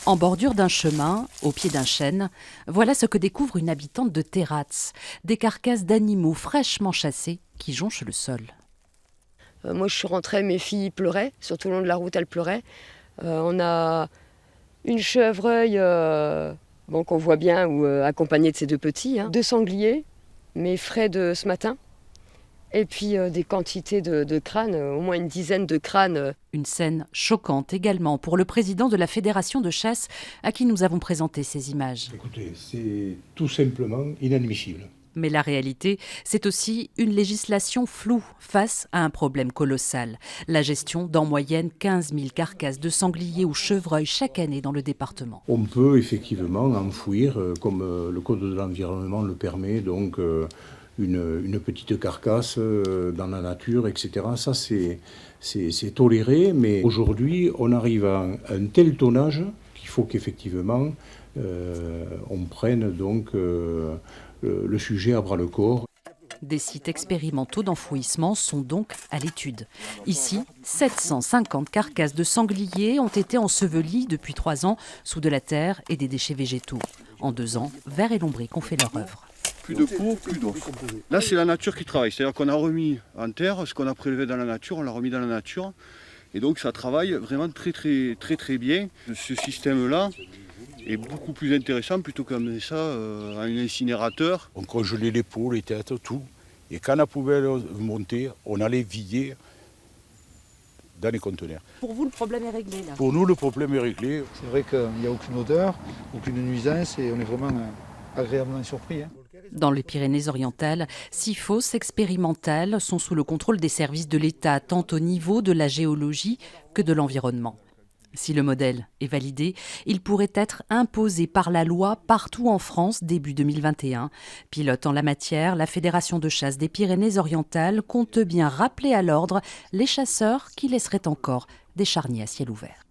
En bordure d'un chemin, au pied d'un chêne, voilà ce que découvre une habitante de Terrats, des carcasses d'animaux fraîchement chassés qui jonchent le sol. Moi, je suis rentrée, mes filles pleuraient, sur tout le long de la route, elles pleuraient. On a une chevreuil qu'on voit bien, accompagnée de ses deux petits, deux sangliers, mais frais de ce matin. Et puis des quantités de crânes, au moins une dizaine de crânes. Une scène choquante également pour le président de la Fédération de chasse à qui nous avons présenté ces images. Écoutez, c'est tout simplement inadmissible. Mais la réalité, c'est aussi une législation floue face à un problème colossal. La gestion d'en moyenne 15 000 carcasses de sangliers ou chevreuils chaque année dans le département. On peut effectivement enfouir, comme le Code de l'environnement le permet, donc une petite carcasse dans la nature, etc. Ça, c'est toléré, mais aujourd'hui, on arrive à un tel tonnage qu'il faut qu'effectivement, on prenne donc le sujet à bras-le-corps. Des sites expérimentaux d'enfouissement sont donc à l'étude. Ici, 750 carcasses de sangliers ont été ensevelies depuis 3 ans sous de la terre et des déchets végétaux. En 2 ans, Vert et Lombric ont fait leur œuvre. Plus de peau, plus d'os. Là, c'est la nature qui travaille. C'est-à-dire qu'on a remis en terre ce qu'on a prélevé dans la nature, on l'a remis dans la nature. Et donc, ça travaille vraiment très bien. Ce système-là est beaucoup plus intéressant plutôt qu'amener ça à un incinérateur. On congelait les peaux, les têtes, tout. Et quand la poubelle montait, on allait vider dans les conteneurs. Pour vous, le problème est réglé là? Pour nous, le problème est réglé. C'est vrai qu'il n'y a aucune odeur, aucune nuisance et on est vraiment agréablement surpris. Dans les Pyrénées-Orientales, 6 fosses expérimentales sont sous le contrôle des services de l'État, tant au niveau de la géologie que de l'environnement. Si le modèle est validé, il pourrait être imposé par la loi partout en France début 2021. Pilote en la matière, la Fédération de chasse des Pyrénées-Orientales compte bien rappeler à l'ordre les chasseurs qui laisseraient encore des charniers à ciel ouvert.